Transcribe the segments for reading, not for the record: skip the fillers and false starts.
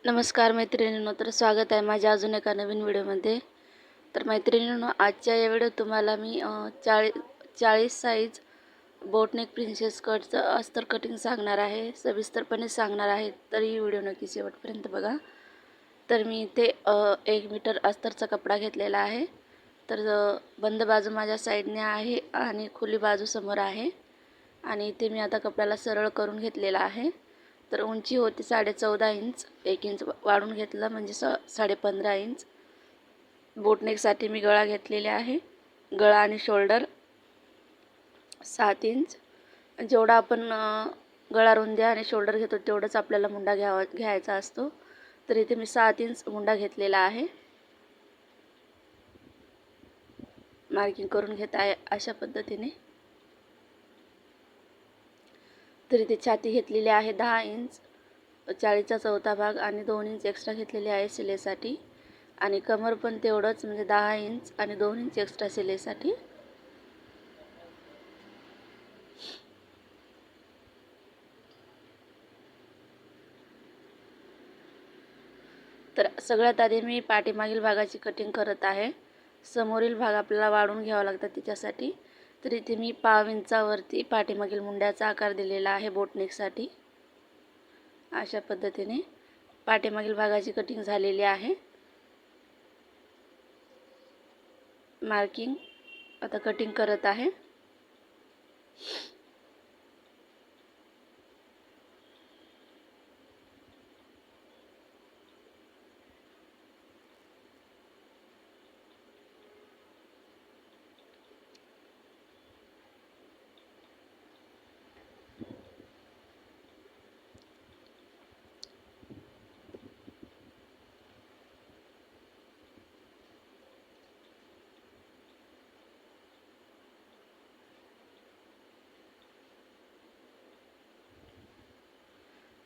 नमस्कार मैत्रिणींनो, तर स्वागत आहे माझ्या अजून एका नवीन व्हिडिओमध्ये. तर मैत्रिणींनो, आजच्या या व्हिडिओत तुम्हाला मी 40 साईज बोटनेक प्रिन्सेस कटचं अस्तर कटिंग सांगणार आहे, सविस्तरपणे सांगणार आहे. तर ही व्हिडिओ नक्की शेवटपर्यंत बघा. तर मी इथे 1 मीटर अस्तरचा कपडा घेतलेला आहे. तर बंद बाजू माझ्या साईडने आहे आणि खुली बाजू समोर आहे. आणि इथे मी आता कपड्याला सरळ करून घेतलेला आहे. तर उंची होती 14.5 इंच, 1 इंच वाढून घेतलं म्हणजे 15.5 इंच. बोटनेकसाठी मी गळा घेतलेले आहे. गळा आणि शोल्डर 7 इंच. जेवढा आपण गळा रुंदी आणि शोल्डर घेतो तेवढंच आपल्याला मुंडा घ्यायचा असतो. तर इथे मी 7 इंच मुंडा घेतलेला आहे. मार्किंग करून घेत आहे अशा पद्धतीने. तर इथे छाती घेतलेली आहे 10 इंच, 40चा चौथा भाग आणि 2 इंच एक्स्ट्रा घेतलेले आहे शिलेसाठी. आणि कमर पण तेवढंच म्हणजे 10 इंच आणि 2 इंच एक्स्ट्रा शिलेसाठी. तर सगळ्यात आधी मी पाठीमागील भागाची कटिंग करत आहे. समोरील भाग आपल्याला वाढून घ्यावा लागतात त्याच्यासाठी. तर इथे मी 1/2 इंचावरती पाठीमागील मुंड्याचा आकार दिलेला आहे बोटनेकसाठी. अशा पद्धतीने पाठीमागील भागाची कटिंग झालेली आहे. मार्किंग आता कटिंग करत आहे.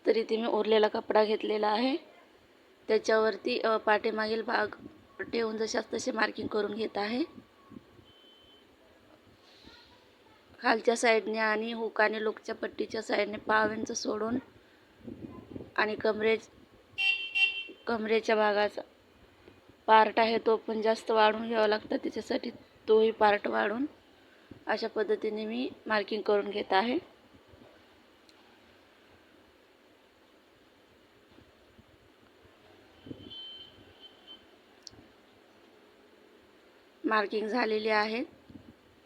तर इथे मी उरलेला कपडा घेतलेला आहे. त्याच्यावरती पाठीमागील भाग ठेवून जशास तसे मार्किंग करून घेत आहे. खालच्या साईडने आणि हुक आणि लूकच्या पट्टीच्या साईडने 1/2 इंच सोडून आणि कमरेच्या भागाचा पार्ट आहे तो पण जास्त वाढून घ्यावा लागतं. त्याच्यासाठी तोही पार्ट वाढून अशा पद्धतीने मी मार्किंग करून घेत आहे. मार्किंग झालेली आहे.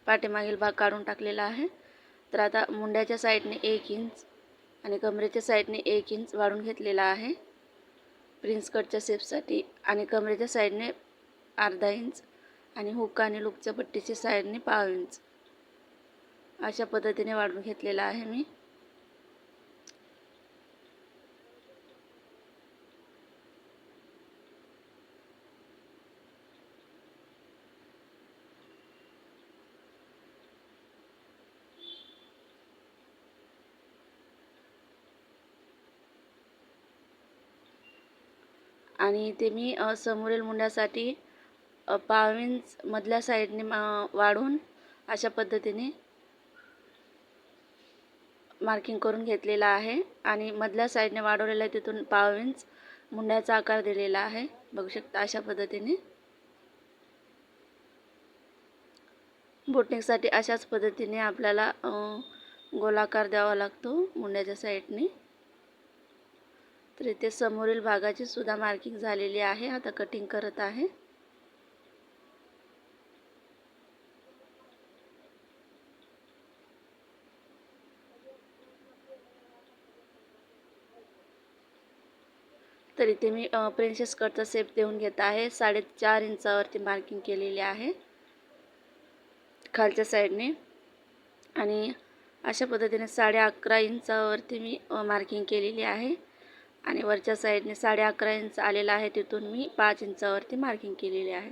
पाठीमागील भाग काढून टाकलेला आहे. तर आता मुंड्याच्या साईडने 1 इंच आणि कमरेच्या साईडने 1 इंच वाढून घेतलेला आहे प्रिन्स कटच्या शेपसाठी. आणि कमरेच्या साईडने अर्धा इंच आणि हुक आणि लूकच्या पट्टीच्या साईडने 1/2 इंच अशा पद्धतीने वाढून घेतलेला आहे मी. आणि इथे मी समोरील मुंड्यासाठी 1/2 इंच मधल्या साईडने वाढून अशा पद्धतीने मार्किंग करून घेतलेला आहे. आणि मधल्या साईडने वाढवलेला आहे तिथून 1/2 इंच मुंड्याचा आकार दिलेला आहे. बघू शकता अशा पद्धतीने. बोटनेकसाठी अशाच पद्धतीने आपल्याला गोलाकार द्यावा लागतो मुंड्याच्या साईडने. तर इथे समोरील भागाची सुद्धा मार्किंग झालेली आहे. आता कटिंग करत आहे. तर इथे मी प्रिन्सेस कटचा शेप देऊन घेत आहे. 4.5 इंचावरती मार्किंग केलेली आहे खालच्या साईडने. आणि अशा पद्धतीने 11.5 इंचावरती मी मार्किंग केलेली आहे. आणि वरच्या साईडने 11.5 इंच आलेला आहे तिथून मी 5 इंचावरती मार्किंग केलेली आहे.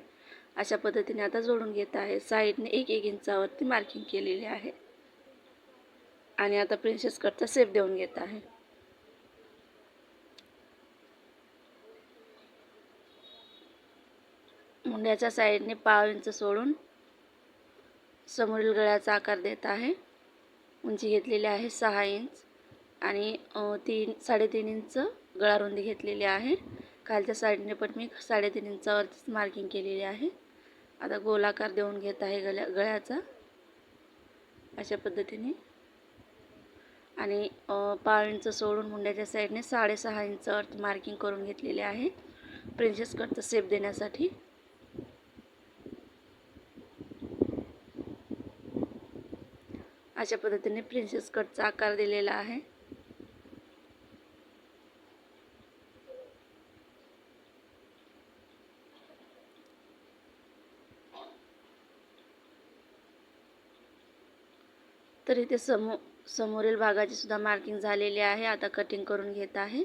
अशा पद्धतीने आता जोडून घेत आहे. साईडने 1 इंचावरती मार्किंग केलेली आहे. आणि आता प्रिन्सेस कटचा शेप देऊन घेत आहे. मुंड्याच्या साईडने 1/2 इंच सोडून समोरील गळ्याचा आकार देत आहे. उंची घेतलेली आहे 6 इंच आणि 3-3.5 इंच गळा रुंदी घेतलेली आहे. खालच्या साईडने पण मी 3.5 इंचावरतीच मार्किंग केलेली आहे. आता गोलाकार देऊन घेत आहे गळ्याचा अशा पद्धतीने. आणि पाव इंच सोडून मुंड्याच्या साईडने 6.5 इंचावरती मार्किंग करून घेतलेले आहे प्रिन्सेस कटचा शेप देण्यासाठी. अशा पद्धतीने प्रिन्सेस कटचा आकार दिलेला आहे. तर इथे समोरील भागाची सुद्धा मार्किंग झालेली आहे. आता कटिंग करून घेत आहे.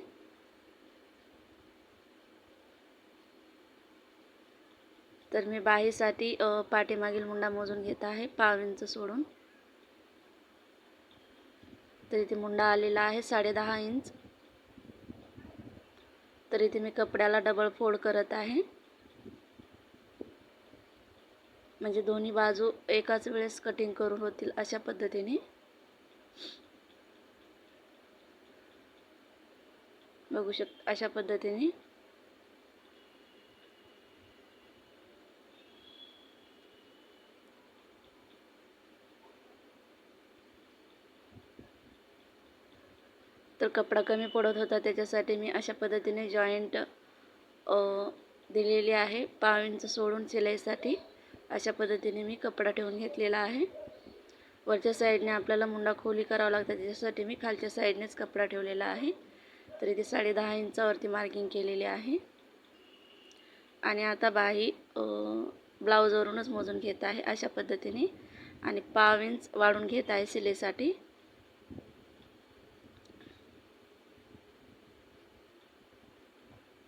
तर मी बाहीसाठी पाठीमागील मुंडा मोजून घेत आहे पाव इंच सोडून. तर इथे मुंडा आलेला आहे 10.5 इंच. तर इथे मी कपड्याला डबल फोल्ड करत आहे, म्हणजे दोन्ही बाजू एकाच वेळेस कटिंग करून होतील अशा पद्धतीने. बघू शकता अशा पद्धतीने. तर कपडा कमी पडत होता त्याच्यासाठी मी अशा पद्धतीने जॉईंट दिलेली आहे. पाव इंच सोडून शिलाईसाठी अशा पद्धतीने मी कपडा ठेवून घेतलेला आहे. वरच्या साईडने आपल्याला मुंडा खोली करावा लागतं, त्याच्यासाठी मी खालच्या साईडनेच कपडा ठेवलेला आहे. तर इथे 10.5 इंचावरती मार्किंग केलेली आहे. आणि आता बाही ब्लाऊजवरूनच मोजून घेत आहे अशा पद्धतीने. आणि पाव इंच वाढून घेत आहे शिलाईसाठी.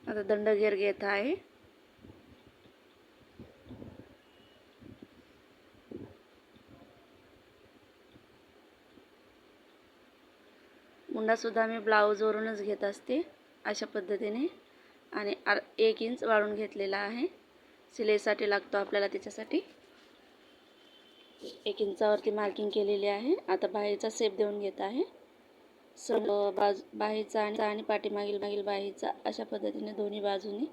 आता दंडगेर घेत आहे. मुंडा सुद्धा मी ब्लाऊजवरूनच घेत असते अशा पद्धतीने. आणि 1 इंच वाढून घेतलेला आहे. शिलाईसाठी लागतो आपल्याला, त्याच्यासाठी 1 इंचावरती मार्किंग केलेली आहे. आता बाहीचा शेप देऊन घेत आहे. बाहीचा आणि पाठीमागील बाहीचा अशा पद्धतीने दोन्ही बाजूनी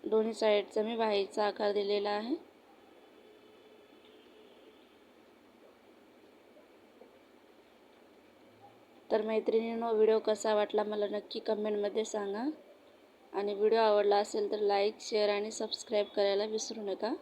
दोन्ही साईडचा मी बाहीचा आकार दिलेला आहे. तर मैत्रिणींनो, व्हिडिओ कसा वाटला मला नक्की कमेंटमध्ये सांगा. आणि व्हिडिओ आवडला असेल तर लाईक, शेअर आणि सबस्क्राईब करायला विसरू नका.